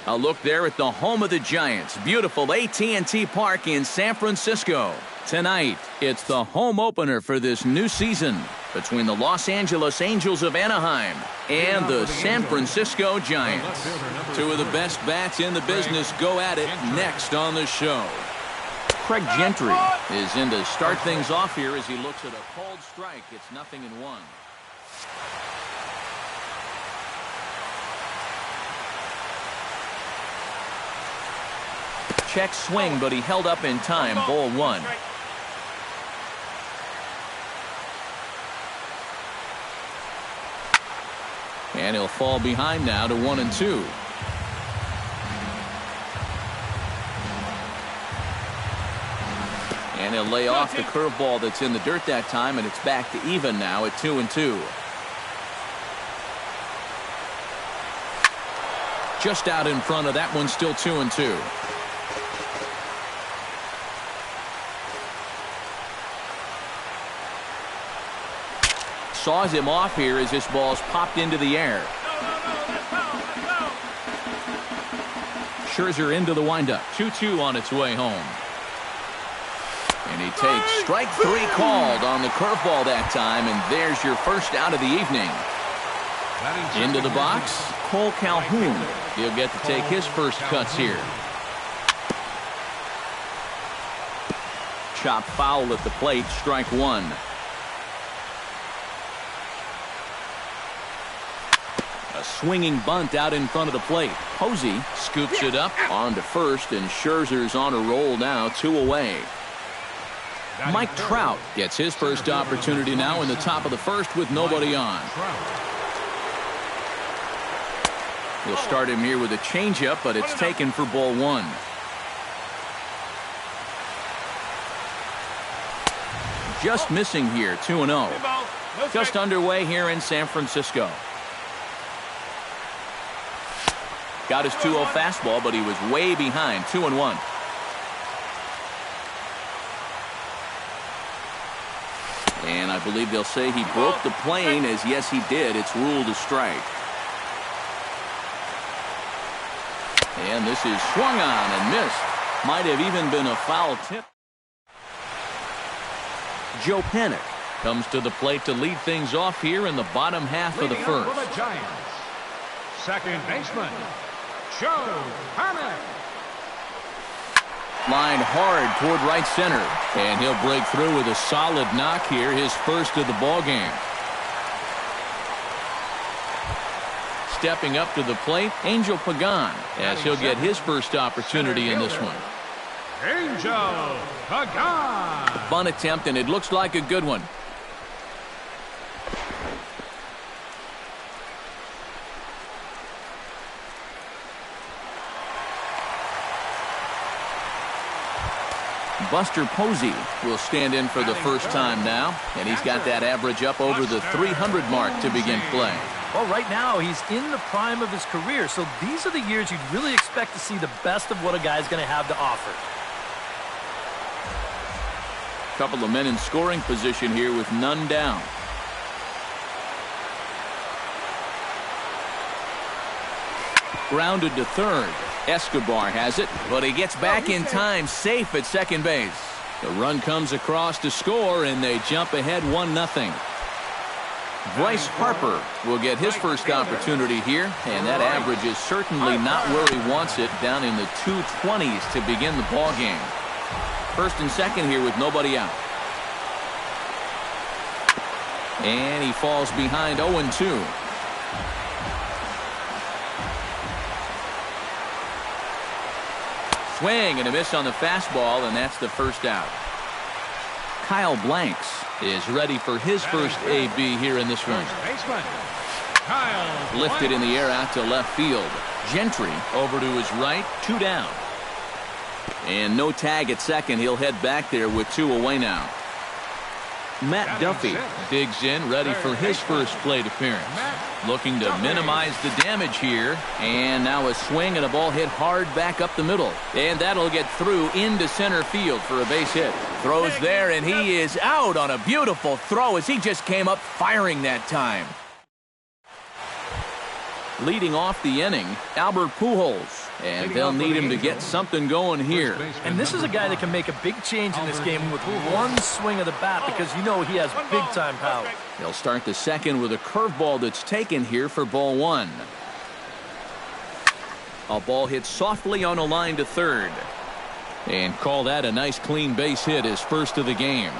A look there at the home of the Giants. Beautiful AT&T Park in San Francisco. Tonight, it's the home opener for this new season between the Los Angeles Angels of Anaheim and the San Francisco Giants. Two of the best bats in the business go at it next on the show. Craig Gentry is in to start things off here as he looks at a cold strike. It's 0-1. Check swing, but he held up in time. Ball 1. And he'll fall behind now to 1-2. And he'll lay off the curveball that's in the dirt that time, and it's back to even now at 2-2. Just out in front of that one, still 2-2. Saws him off here as this ball's popped into the air. Scherzer into the windup. 2-2 on its way home. And he takes strike 3 called on the curveball that time, and there's your first out of the evening. Into the box, Cole Calhoun. He'll get to take his first cuts here. Chop foul at the plate, strike 1. A swinging bunt out in front of the plate. Posey scoops it up on to first, and Scherzer's on a roll now, 2 away. Mike Trout gets his first opportunity now in the top of the first with nobody on. We'll start him here with a changeup, but it's taken for ball 1. Just missing here, 2-0. Just underway here in San Francisco. Got his 2-0 fastball, but he was way behind. 2-1. And I believe they'll say he broke the plane, as yes he did. It's ruled a strike. And this is swung on and missed. Might have even been a foul tip. Joe Panik comes to the plate to lead things off here in the bottom half of the first. For the Giants, second baseman, Joe Panik. Lined hard toward right center, and he'll break through with a solid knock here, his first of the ball game. Stepping up to the plate, Angel Pagan, as he'll get his first opportunity in this one. Angel Pagan. Bunt attempt, and it looks like a good one. Buster Posey will stand in for the first time now, and he's got that average up over the 300 mark to begin play. Well, right now he's in the prime of his career, so these are the years you'd really expect to see the best of what a guy's going to have to offer. Couple of men in scoring position here with none down. Grounded to third. Escobar has it, but he gets back in time, safe at second base. The run comes across to score, and they jump ahead 1-0. Bryce Harper will get his first opportunity here, and that average is certainly not where he wants it, down in the 220s to begin the ball game. First and second here with nobody out. And he falls behind 0-2. Swing and a miss on the fastball, and that's the first out. Kyle Blanks is ready for his first AB here in this one. Lifted in the air out to left field. Gentry over to his right, 2 down. And no tag at second. He'll head back there with 2 away now. Matt Duffy digs in, ready for his first plate appearance. Looking to minimize the damage here. And now a swing and a ball hit hard back up the middle. And that'll get through into center field for a base hit. Throws there, and he is out on a beautiful throw as he just came up firing that time. Leading off the inning, Albert Pujols, And they'll need him to get something going here. And this is a guy that can make a big change in this game with one swing of the bat because you know he has big-time power. They'll start the second with a curveball that's taken here for ball one. A ball hit softly on a line to third. And call that a nice clean base hit, his first of the game.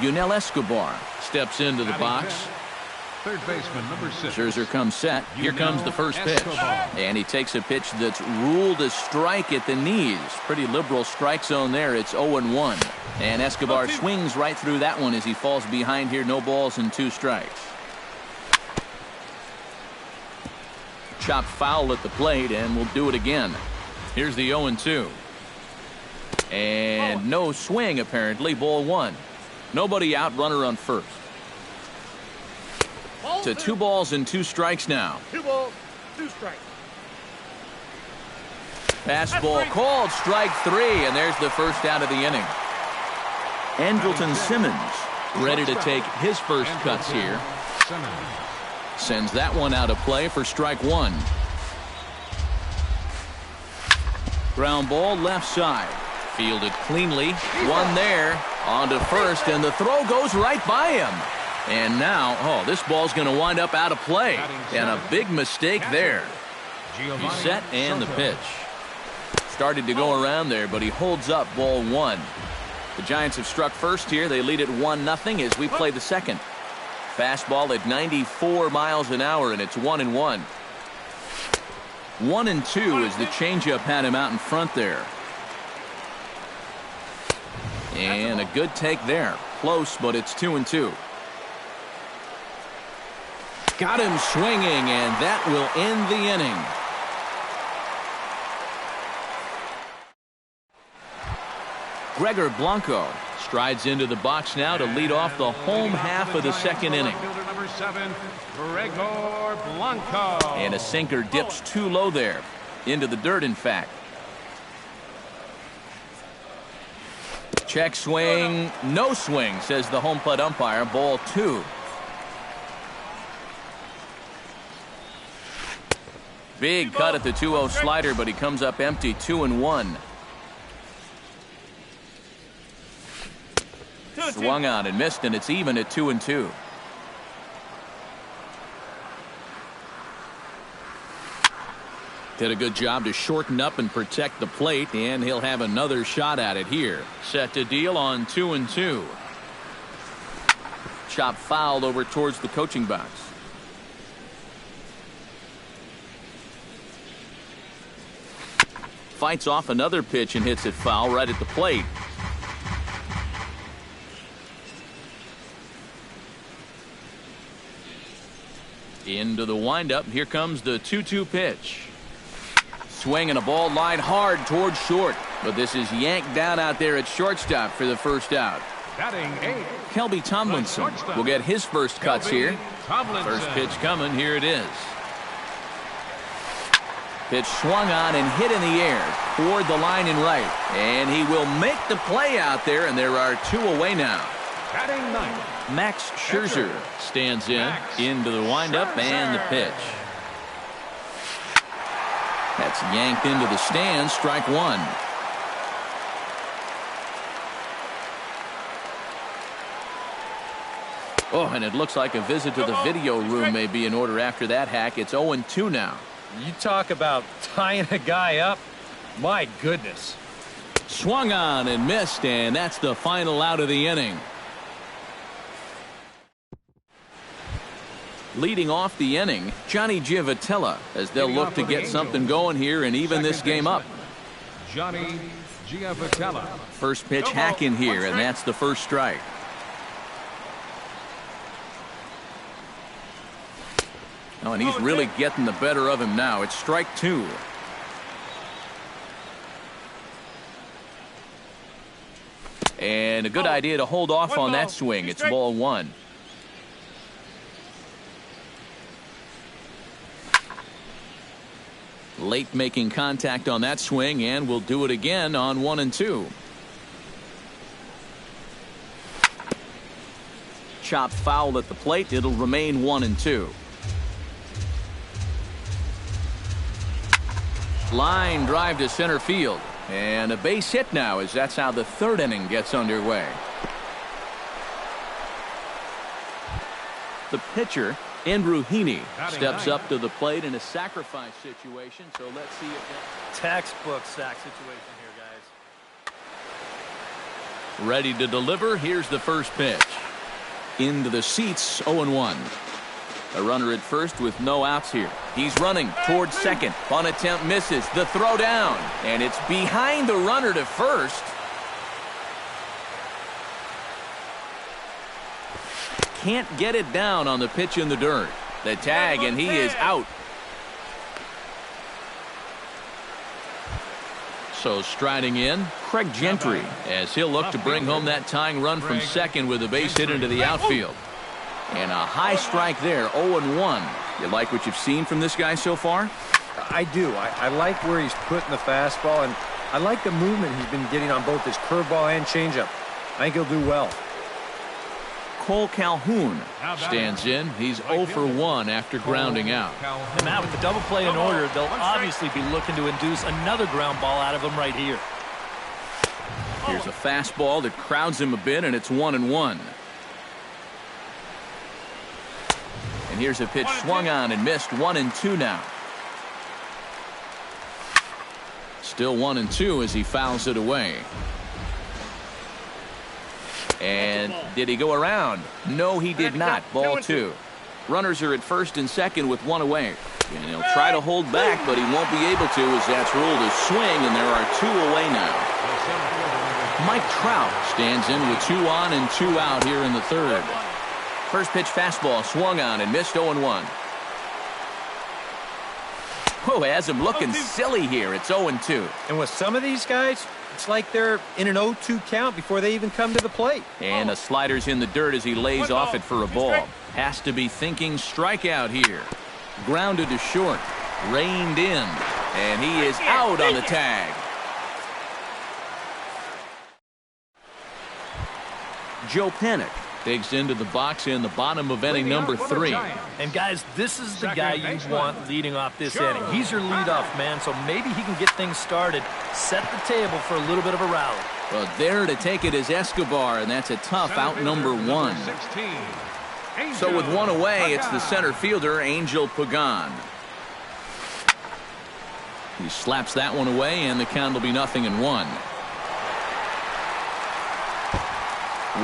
Yunel Escobar steps into the box. Third baseman, number 6. Scherzer comes set. Here comes the first pitch. And he takes a pitch that's ruled a strike at the knees. Pretty liberal strike zone there. It's 0-1. And Escobar swings right through that one as he falls behind here. No balls and 2 strikes. Chopped foul at the plate, and we'll do it again. Here's the 0-2. And no swing, apparently. Ball 1. Nobody out, runner on first. To 2 balls and 2 strikes now. 2 balls, 2 strikes. Fastball called, strike 3, and there's the first out of the inning. Andrelton Simmons ready to take his first cuts here. Sends that one out of play for strike 1. Ground ball left side. Fielded cleanly. One there. On to first, and the throw goes right by him. And now, this ball's going to wind up out of play. And a big mistake there. He's set and the pitch. Started to go around there, but he holds up ball 1. The Giants have struck first here. They lead at 1-0 as we play the second. Fastball at 94 miles an hour, and it's 1-1. 1-2 as the changeup had him out in front there. And a good take there. Close, but it's 2-2. Got him swinging, and that will end the inning. Gregor Blanco strides into the box now to lead off the home half of the second inning. Number 7, Gregor Blanco. And a sinker dips too low there. Into the dirt, in fact. Check swing. No swing, says the home plate umpire. Ball 2. Big cut at the 2-0 slider, but he comes up empty. 2-1. Swung on and missed, and it's even at 2-2. Did a good job to shorten up and protect the plate, and he'll have another shot at it here. Set to deal on 2-2. Chop fouled over towards the coaching box. Fights off another pitch and hits it foul right at the plate. Into the windup. Here comes the 2-2 pitch. Swing and a ball lined hard towards short. But this is yanked down out there at shortstop for the first out. Batting 8. Kelby Tomlinson will get his first cuts here. First pitch coming. Here it is. Pitch swung on and hit in the air toward the line and right. And he will make the play out there, and there are 2 away now. Batting 9. Max Scherzer stands into the windup and the pitch. That's yanked into the stands. Strike 1. Oh, and it looks like a visit to the video room may be in order after that hack. It's 0-2 now. You talk about tying a guy up. My goodness. Swung on and missed, and that's the final out of the inning. Leading off the inning, Johnny Giavotella, as they'll look to get something going here and even this game up. Johnny Giavotella. First pitch hack in here, and that's the first strike. Oh, and he's really getting the better of him now. It's strike 2. And a good idea to hold off on that swing. It's ball 1. Late making contact on that swing, and we'll do it again on 1-2. Chopped foul at the plate. It'll remain 1-2. Line drive to center field. And a base hit now, as that's how the third inning gets underway. The pitcher, Andrew Heaney, steps up to the plate in a sacrifice situation. So let's see if that textbook sack situation here, guys. ready to deliver. Here's the first pitch. Into the seats, 0-1. A runner at first with no outs here. He's running towards second. Bunt attempt misses. The throw down. And it's behind the runner to first. Can't get it down on the pitch in the dirt. The tag, and he is out. So striding in, Craig Gentry, as he'll look to bring home that tying run from second with a base hit into the outfield. And a high strike there, 0-1. You like what you've seen from this guy so far? I do. I like where he's putting the fastball, and I like the movement he's been getting on both his curveball and changeup. I think he'll do well. Cole Calhoun stands in. He's 0 for 1 after grounding out. And Matt, with the double play in order, they'll obviously be looking to induce another ground ball out of him right here. Here's a fastball that crowds him a bit, and it's 1-1. And here's a pitch swung on and missed, 1-2 now. Still 1-2 as he fouls it away. And did he go around? No, he did not. Ball 2. Runners are at first and second with one away. And he'll try to hold back, but he won't be able to, as that's ruled a swing, and there are 2 away now. Mike Trout stands in with 2 on and 2 out here in the third. First pitch fastball swung on and missed, 0-1. Oh, has him looking silly here. It's 0-2. And with some of these guys, it's like they're in an 0-2 count before they even come to the plate. And a slider's in the dirt as he lays off it for a ball. Has to be thinking strikeout here. Grounded to short. Reined in. And he is out on the tag. Joe Panik digs into the box in the bottom of inning number 3. And guys, this is the guy you want leading off this inning. He's your leadoff man, so maybe he can get things started, set the table for a little bit of a rally. Well, there to take it is Escobar, and that's a tough out number 1. So with 1 away, it's the center fielder, Angel Pagan. He slaps that one away, and the count will be 0-1.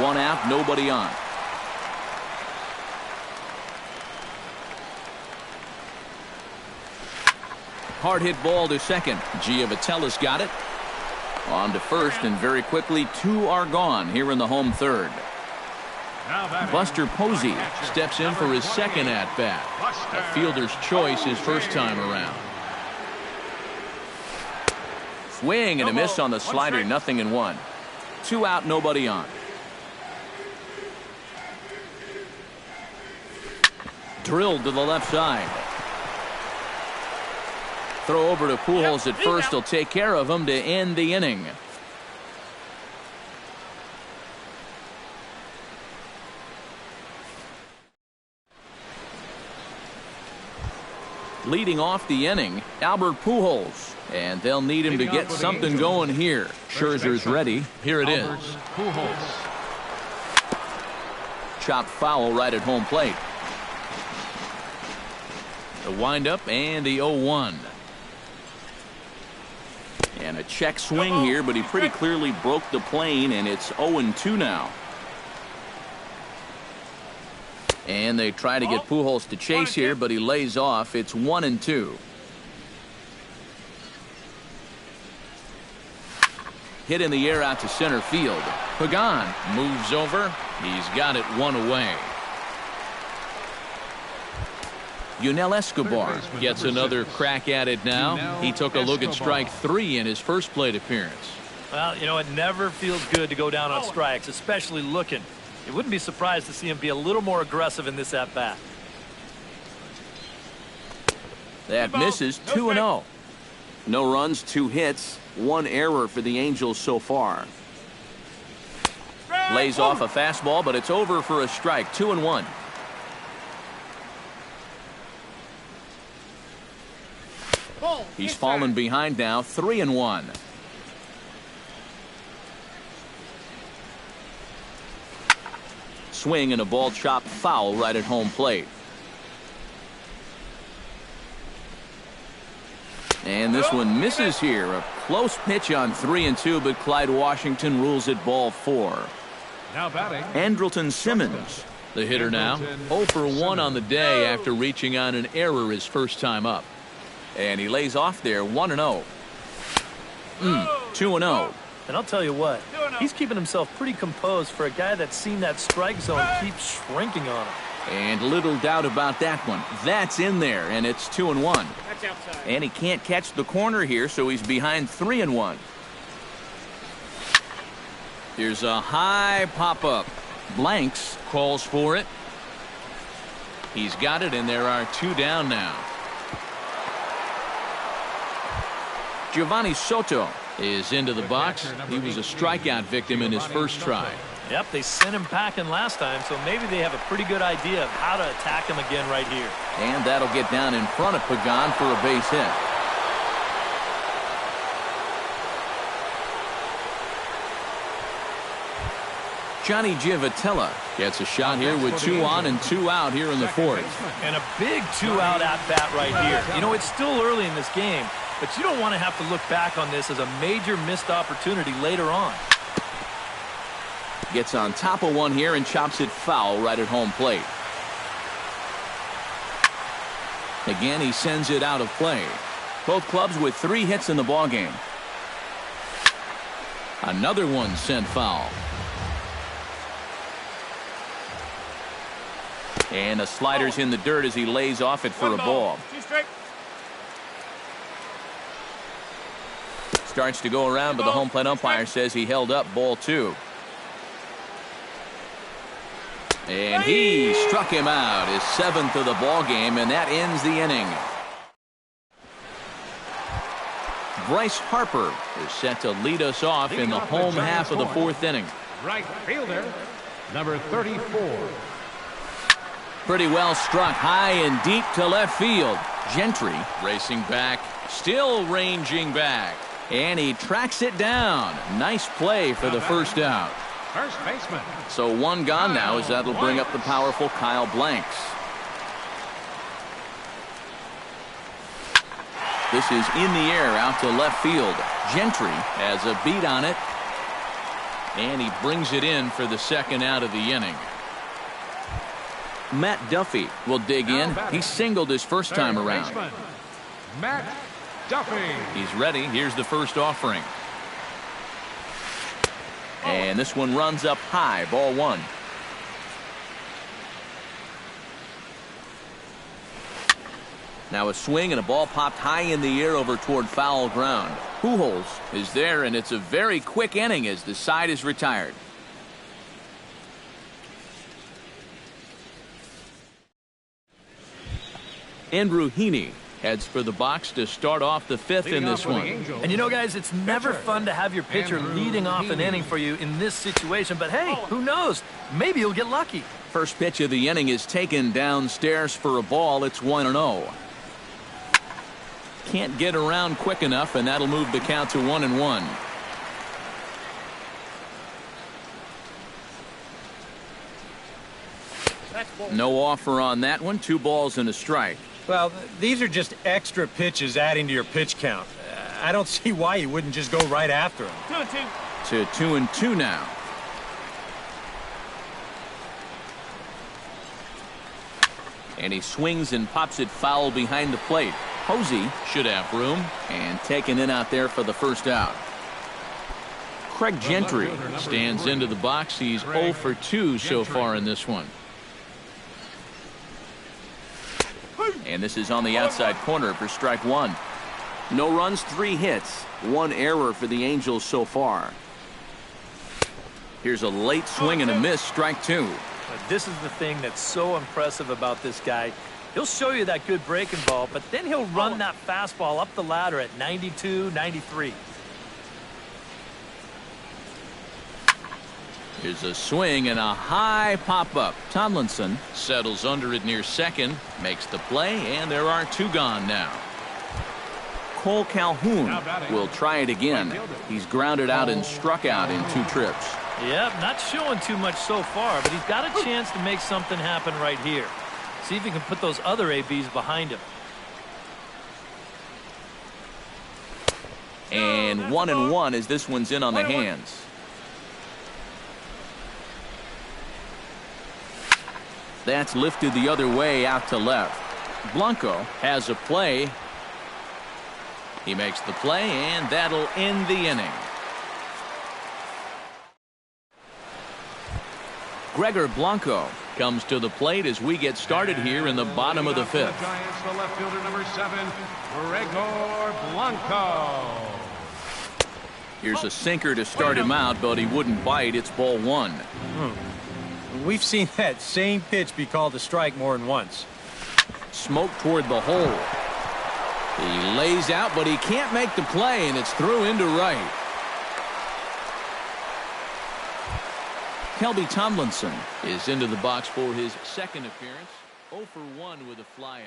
1 out, nobody on. Hard hit ball to second. Giavatella's got it. On to first, and very quickly 2 are gone here in the home third. Buster Posey steps in for his second at-bat. A fielder's choice his first time around. Swing and a miss on the slider, 0-1. 2 out, nobody on. Drilled to the left side. Throw over to Pujols at first. He'll take care of him to end the inning. Leading off the inning, Albert Pujols. And they'll need him to get something going here. Scherzer's ready. Here it is. Chopped foul right at home plate. The windup and the 0-1. And a check swing here, but he pretty clearly broke the plane, and it's 0-2 now. And they try to get Pujols to chase here, but he lays off. It's 1-2. Hit in the air out to center field. Pagan moves over. He's got it 1 away. Yunel Escobar gets another crack at it now. He took a look at strike 3 in his first plate appearance. Well, you know, it never feels good to go down on strikes, especially looking. You wouldn't be surprised to see him be a little more aggressive in this at-bat. That misses, 2-0. No runs, 2 hits, 1 error for the Angels so far. Lays off a fastball, but it's over for a strike, 2-1. He's fallen behind now, 3-1. Swing and a ball chopped foul right at home plate. And this one misses here. A close pitch on 3-2, but Clyde Washington rules it ball 4. Now batting, Andrelton Simmons, the hitter now. 0 for 1 on the day after reaching on an error his first time up. And he lays off there 1-0. 2-0. And I'll tell you what, he's keeping himself pretty composed for a guy that's seen that strike zone keep shrinking on him. And little doubt about that one. That's in there, and it's 2-1. And he can't catch the corner here, so he's behind 3-1. Here's a high pop-up. Blanks calls for it. He's got it, and there are 2 down now. Giovanni Soto is into the box. He was a strikeout victim in his first try. Yep, they sent him packing last time, so maybe they have a pretty good idea of how to attack him again right here. And that'll get down in front of Pagan for a base hit. Johnny Giavotella gets a shot here with 2 on and 2 out here in the 4th. And a big 2-out at-bat right here. You know, it's still early in this game, but you don't want to have to look back on this as a major missed opportunity later on. Gets on top of one here and chops it foul right at home plate. Again, he sends it out of play. Both clubs with 3 hits in the ballgame. Another one sent foul. And a slider's in the dirt as he lays off it for a ball. Starts to go around, but the home plate umpire says he held up ball 2. And he struck him out, his 7th of the ball game, and that ends the inning. Bryce Harper is set to lead us off in the home half of the 4th inning. right fielder, number 34. Pretty well struck high and deep to left field. Gentry racing back, still ranging back, and he tracks it down. Nice play for the first out. First baseman. So 1 gone now, as that'll bring up the powerful Kyle Blanks. This is in the air out to left field. Gentry has a beat on it, and he brings it in for the 2nd out of the inning. Matt Duffy will dig in. He singled his first time around. Matt Duffy. He's ready. Here's the first offering. And this one runs up high, ball 1. Now a swing and a ball popped high in the air over toward foul ground. Pujols is there, and it's a very quick inning as the side is retired. Andrew Heaney heads for the box to start off the 5th in this one. And you know, guys, it's never fun to have your pitcher leading off an inning for you in this situation, but hey, who knows? Maybe you'll get lucky. First pitch of the inning is taken downstairs for a ball. It's 1-0. Can't get around quick enough, and that'll move the count to 1-1. No offer on that one. 2 balls and a strike. Well, these are just extra pitches adding to your pitch count. I don't see why you wouldn't just go right after them. 2-2. To 2-2 now. And he swings and pops it foul behind the plate. Posey should have room, and taken in out there for the first out. Craig Gentry stands into the box. He's 0 for 2 so far in this one. And this is on the outside corner for strike 1. No runs, 3 hits, 1 error for the Angels so far. Here's a late swing and a miss, strike 2. This is the thing that's so impressive about this guy. He'll show you that good breaking ball, but then he'll run that fastball up the ladder at 92, 93. Here's a swing and a high pop-up. Tomlinson settles under it near second, makes the play, and there are 2 gone now. Cole Calhoun will try it again. He's grounded out and struck out in 2 trips. Yep, not showing too much so far, but he's got a chance to make something happen right here. See if he can put those other ABs behind him. And 1-1 as this one's in on the hands. That's lifted the other way out to left. Blanco has a play. He makes the play, and that'll end the inning. Gregor Blanco comes to the plate as we get started here in the bottom of the 5th. Giants, the left fielder, number 7, Gregor Blanco. Here's a sinker to start him out, but he wouldn't bite. It's ball 1. We've seen that same pitch be called a strike more than once. Smoke toward the hole. He lays out, but he can't make the play, and it's through into right. Kelby Tomlinson is into the box for his 2nd appearance. 0 for 1 with a flyout.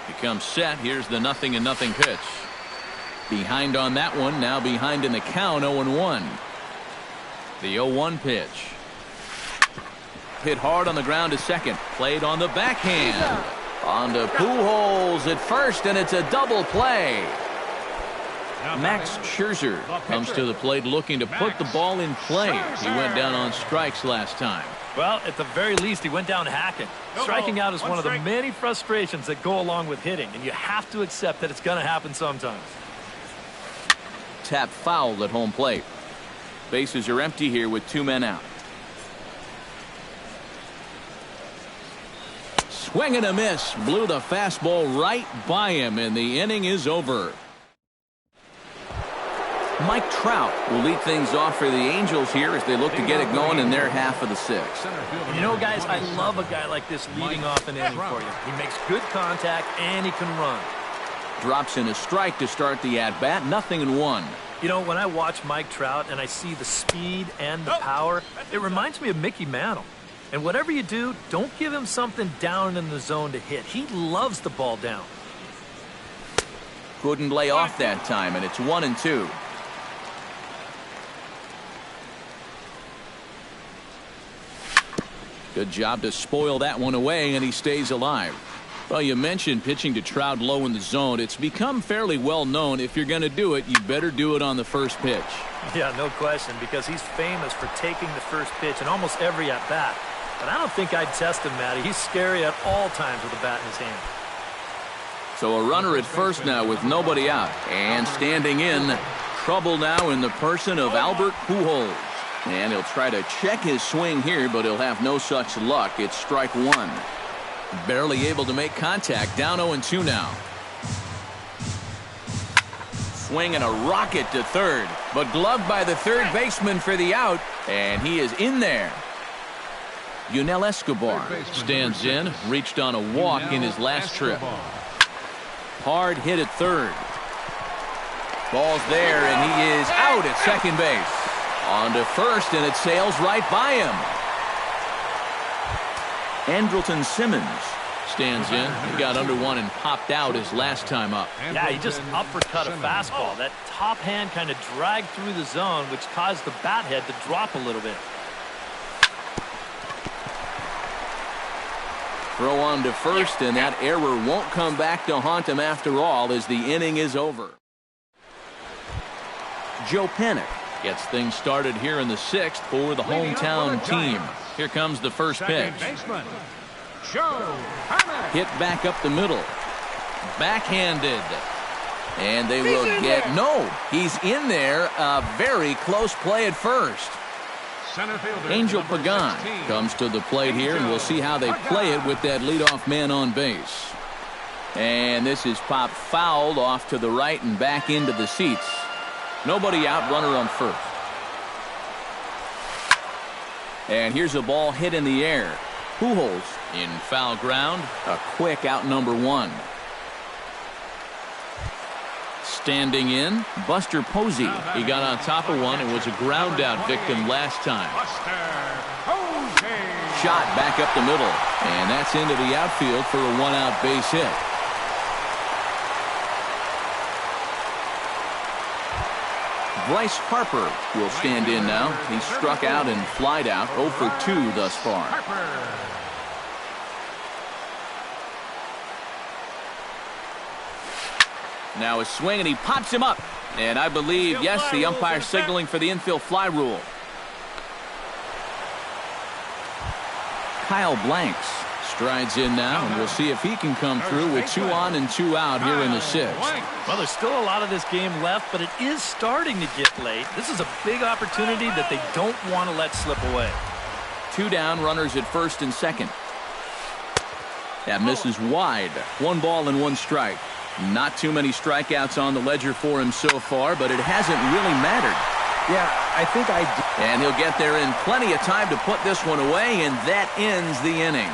Becomes set. Here's the 0-0 pitch. Behind on that one. Now behind in the count. 0-1. The 0-1 pitch. Hit hard on the ground to second. Played on the backhand. On to Pujols at first, and it's a double play. Max Scherzer comes to the plate looking to put the ball in play. He went down on strikes last time. Well, at the very least, he went down hacking. Striking out is one of the many frustrations that go along with hitting, and you have to accept that it's going to happen sometimes. Tap foul at home plate. Bases are empty here with 2 men out. Swing and a miss. Blew the fastball right by him, and the inning is over. Mike Trout will lead things off for the Angels here as they look to get it going in their half of the 6th. You know, guys, I love a guy like this leading off an inning for you. He makes good contact, and he can run. Drops in a strike to start the at-bat. 0-1. You know, when I watch Mike Trout and I see the speed and the power, it reminds me of Mickey Mantle. And whatever you do, don't give him something down in the zone to hit. He loves the ball down. Couldn't lay off that time, and it's 1-2. Good job to spoil that one away, and he stays alive. Well, you mentioned pitching to Trout low in the zone. It's become fairly well known if you're going to do it, you better do it on the first pitch. Yeah, no question, because he's famous for taking the first pitch in almost every at-bat. But I don't think I'd test him, Matty. He's scary at all times with a bat in his hand. So a runner at first now with nobody out. And standing in, trouble now in the person of Albert Pujols. And he'll try to check his swing here, but he'll have no such luck. It's strike 1. Barely able to make contact. Down 0-2 now. Swing and a rocket to third, but gloved by the third baseman for the out, and he is in there. Yunel Escobar stands in, reached on a walk in his last trip. Hard hit at third. Ball's there, and he is out at second base. On to first, and it sails right by him. Andrelton Simmons stands in. He got under one and popped out his last time up. Yeah, he just uppercut a fastball. That top hand kind of dragged through the zone, which caused the bat head to drop a little bit. Throw on to first, and that error won't come back to haunt him after all as the inning is over. Joe Panik gets things started here in the 6th for the hometown team. Here comes the first pitch. Hit back up the middle. Backhanded. And they will get, no, he's in there. A very close play at first. Angel Pagan comes to the plate here, and we'll see how they play it with that leadoff man on base. And this is popped fouled off to the right and back into the seats. Nobody out, runner on first. And here's a ball hit in the air. Pujols in foul ground. A quick out number 1. Standing in, Buster Posey. He got on top of one and was a ground-out victim last time. Shot back up the middle, and that's into the outfield for a one-out base hit. Bryce Harper will stand in now. He struck out and flied out, 0 for 2 thus far. Now a swing, and he pops him up. And I believe, yes, the umpire signaling for the infield fly rule. Kyle Blanks strides in now, and we'll see if he can come through with 2 on and 2 out here in the 6th. Well, there's still a lot of this game left, but it is starting to get late. This is a big opportunity that they don't want to let slip away. 2 down, runners at first and second. That misses wide. 1 ball and 1 strike. Not too many strikeouts on the ledger for him so far, but it hasn't really mattered. Yeah, I think I did. And he'll get there in plenty of time to put this one away, and that ends the inning.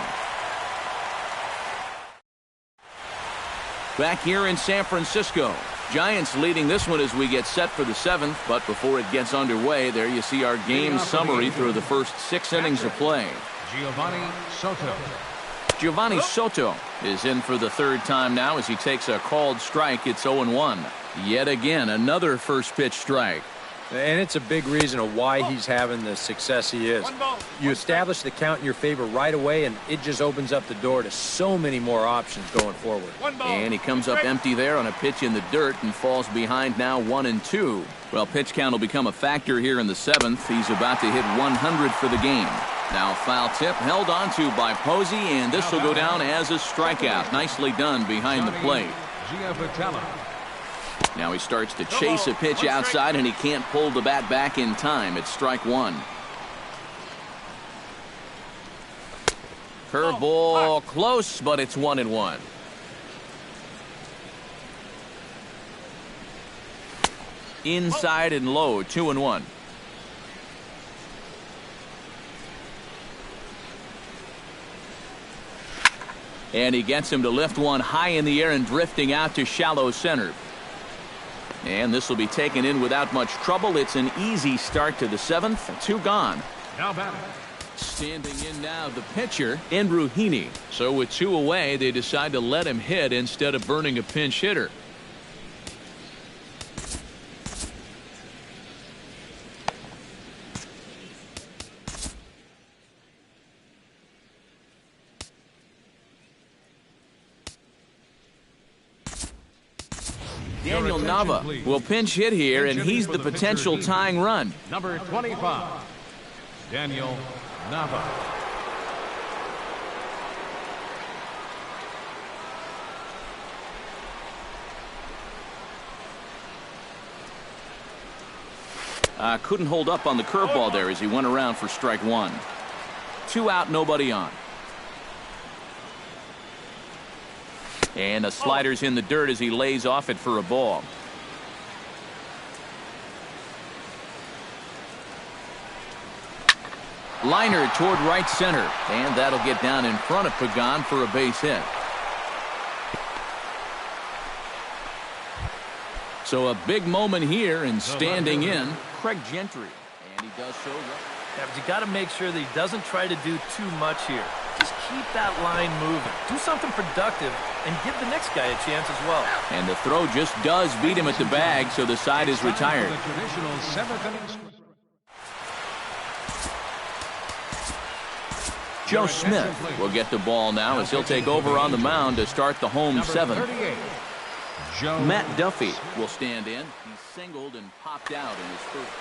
Back here in San Francisco, Giants leading this one as we get set for the 7th, but before it gets underway, there you see our game summary through the first 6 innings of play. Giovanni Soto is in for the 3rd time now as he takes a called strike. It's 0-1. Yet again, another first pitch strike. And it's a big reason of why he's having the success he is. You establish the count in your favor right away, and it just opens up the door to so many more options going forward. And he comes up empty there on a pitch in the dirt and falls behind now 1-2. Well, pitch count will become a factor here in the 7th. He's about to hit 100 for the game. Now foul tip held onto by Posey, and this will go down as a strikeout. Nicely done behind the plate. Now he starts to chase a pitch outside, and he can't pull the bat back in time. It's strike 1. Curveball close, but it's 1-1. Inside and low, 2-1. And he gets him to lift one high in the air and drifting out to shallow center. And this will be taken in without much trouble. It's an easy start to the 7th. 2 gone. Now batting. Standing in now, the pitcher, Andrew Heaney. So with 2 away, they decide to let him hit instead of burning a pinch hitter. Daniel Nava will pinch hit here, and he's the potential tying run. Number 25, Daniel Nava. Couldn't hold up on the curveball there as he went around for strike 1. 2 out, nobody on. And a slider's in the dirt as he lays off it for a ball. Liner toward right center, and that'll get down in front of Pagan for a base hit. So a big moment here, and standing in, Craig Gentry. And he does so well. Yeah, but you got to make sure that he doesn't try to do too much here. Just keep that line moving. Do something productive and give the next guy a chance as well. And the throw just does beat him at the bag, so the side is retired. The traditional 7th inning. Joe Smith will get the ball now as he'll take over on the mound to start the home 7th. Matt Duffy will stand in. He singled and popped out in his first.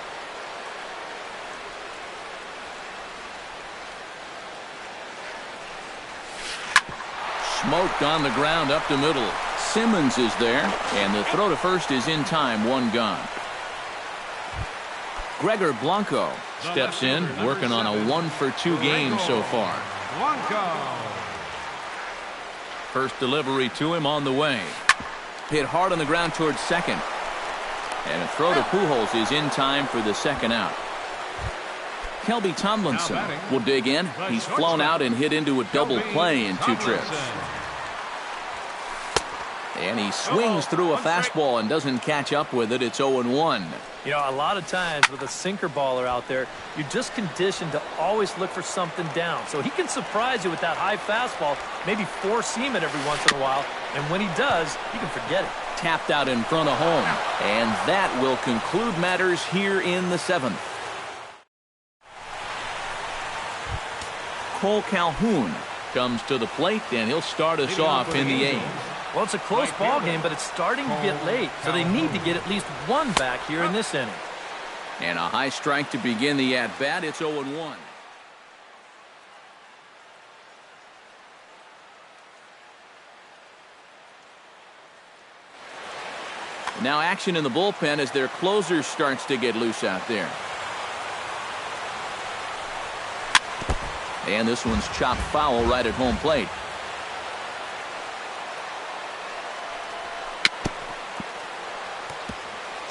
Smoked on the ground up the middle. Simmons is there, and the throw to first is in time. 1 gone. Gregor Blanco steps in, working on a 1-for-2 game so far. First delivery to him on the way. Hit hard on the ground towards second. And a throw to Pujols is in time for the 2nd out. Kelby Tomlinson will dig in. He's flown out and hit into a double play in 2 trips. And he swings through a fastball and doesn't catch up with it. It's 0-1. You know, a lot of times with a sinker baller out there, you're just conditioned to always look for something down. So he can surprise you with that high fastball, maybe four-seam it every once in a while. And when he does, you can forget it. Tapped out in front of home. And that will conclude matters here in the 7th. Cole Calhoun comes to the plate, and he'll start us off in the 8th. Well, it's a close ball game, but it's starting to get late, so they need to get at least one back here in this inning. And a high strike to begin the at-bat. It's 0-1. Now action in the bullpen as their closer starts to get loose out there. And this one's chopped foul right at home plate.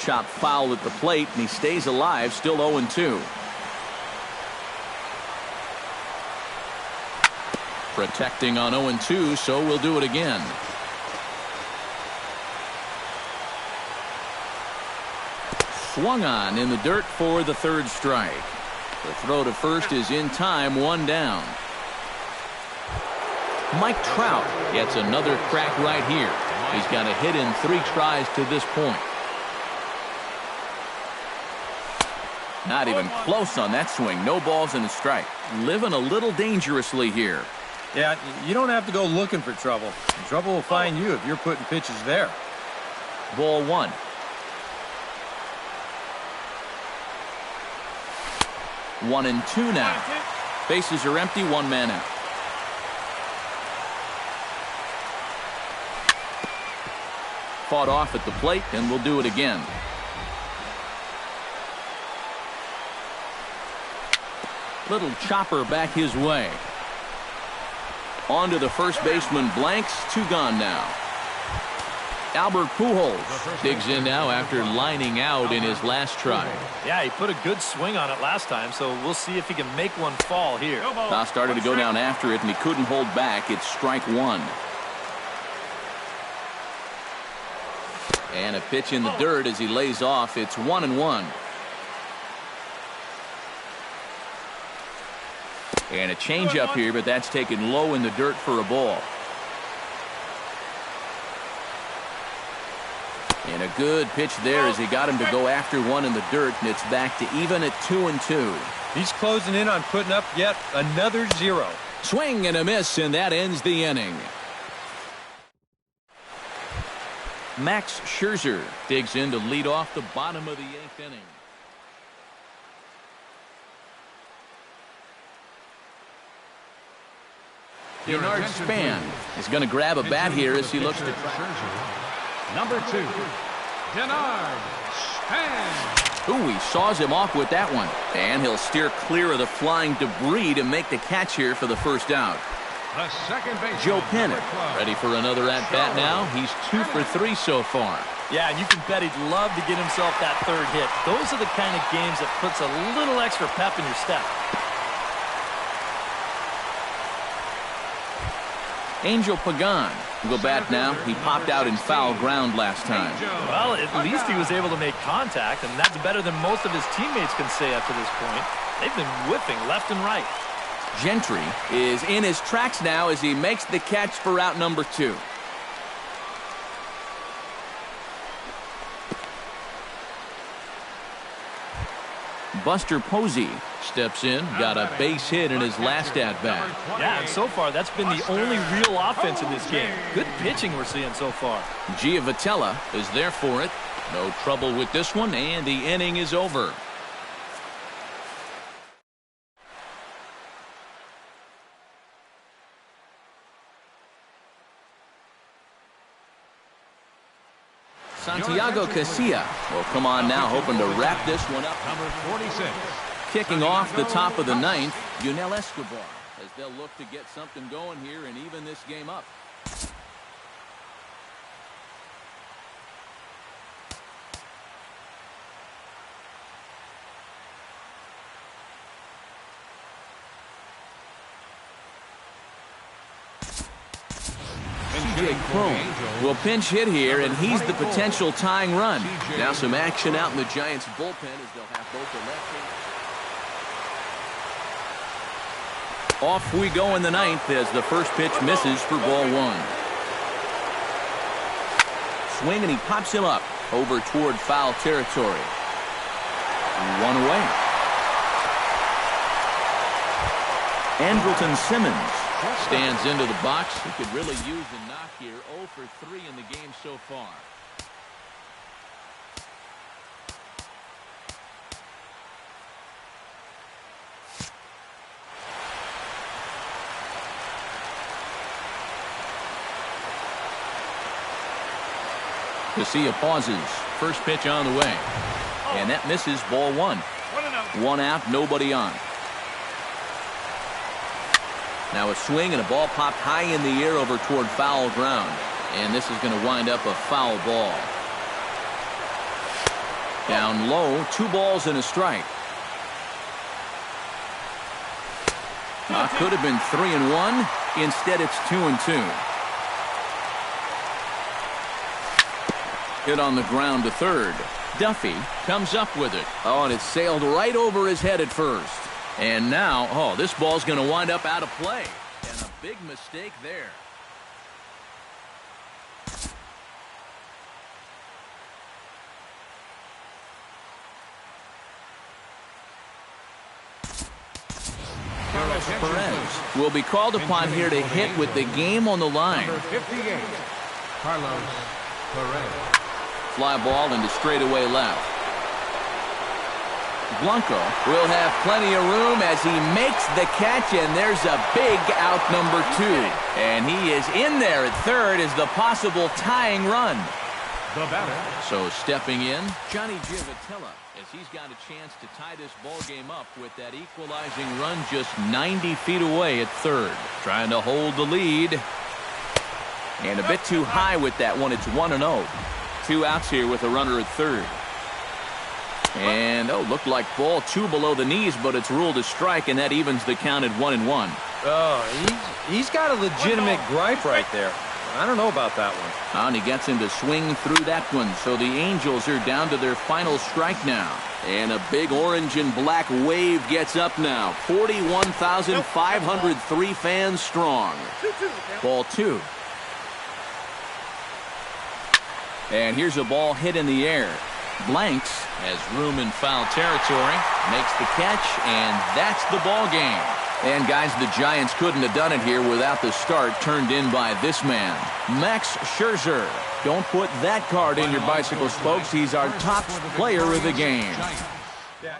Chopped foul at the plate, and he stays alive, still 0-2. Protecting on 0-2, so we'll do it again. Swung on in the dirt for the 3rd strike. The throw to first is in time, 1 down. Mike Trout gets another crack right here. He's got a hit in 3 tries to this point. Not even close on that swing. No balls and a strike. Living a little dangerously here. Yeah, you don't have to go looking for trouble. Trouble will find you if you're putting pitches there. Ball 1. One and 2 now. Bases are empty, 1 man out. Fought off at the plate, and we'll do it again. Little chopper back his way. On to the first baseman, blanks, 2 gone now. Albert Pujols digs in now after lining out in his last try. Yeah, he put a good swing on it last time, so we'll see if he can make one fall here. Now started to go down after it, and he couldn't hold back. It's strike 1. And a pitch in the dirt as he lays off. It's 1-1. And a changeup here, but that's taken low in the dirt for a ball. And a good pitch there as he got him to go after one in the dirt, and it's back to even at 2-2. He's closing in on putting up yet another 0. Swing and a miss, and that ends the inning. Max Scherzer digs in to lead off the bottom of the 8th inning. Bernard Span is going to grab a bat here as he looks to Number 2, Bernard Span. Ooh, he saws him off with that one. And he'll steer clear of the flying debris to make the catch here for the first out. The second baseman, Joe Pennant ready for another at-bat now. He's 2 for 3 so far. Yeah, and you can bet he'd love to get himself that 3rd hit. Those are the kind of games that puts a little extra pep in your step. Angel Pagan will go bat now. He popped out in foul ground last time. Well, at least he was able to make contact, and that's better than most of his teammates can say up to this point. They've been whipping left and right. Gentry is in his tracks now as he makes the catch for out number 2. Buster Posey steps in, got a base hit in his last at-bat. Yeah, and so far that's been the only real offense in this game. Good pitching we're seeing so far. Giavotella is there for it. No trouble with this one, and the inning is over. Santiago Casilla will come on now, hoping to wrap this one up. Number 46. Kicking off the top of the 9th, Yunel Escobar, as they'll look to get something going here and even this game up. Jake Cron will pinch hit here, and he's the potential tying run. Now some action out in the Giants bullpen as they'll have both the left. Off we go in the ninth as the first pitch misses for ball one. Swing, and he pops him up over toward foul territory. One away. Andrelton Simmons stands into the box. He could really use a knock here. 0 for 3 in the game so far. Casilla pauses. First pitch on the way. And that misses, ball one. 1 out, nobody on. Now a swing and a ball popped high in the air over toward foul ground. And this is going to wind up a foul ball. Down low, 2 balls and a strike. Could have been 3-1. Instead, it's 2-2. Hit on the ground to third. Duffy comes up with it. Oh, and it sailed right over his head at first. And now, this ball's going to wind up out of play. And a big mistake there. Perez will be called upon here to hit with the game on the line. Number 58, Carlos Perez. Fly ball into straightaway left. Blanco will have plenty of room as he makes the catch, and there's a big out, number 2. And he is in there at third as the possible tying run. The batter. So stepping in, Johnny Giavotella, as he's got a chance to tie this ball game up with that equalizing run just 90 feet away at third. Trying to hold the lead. And a bit too high with that one. It's 1-0. 2 outs here with a runner at third. And, looked like ball 2 below the knees, but it's ruled a strike, and that evens the count at 1-1. Oh, he's got a legitimate gripe right there. I don't know about that one. And he gets him to swing through that one. So the Angels are down to their final strike now. And a big orange and black wave gets up now. 41,503 fans strong. Ball 2. And here's a ball hit in the air. Blanks has room in foul territory, makes the catch, and that's the ball game. And guys, the Giants couldn't have done it here without the start turned in by this man, Max Scherzer. Don't put that card in your bicycle, folks. He's our top player of the game. Yeah.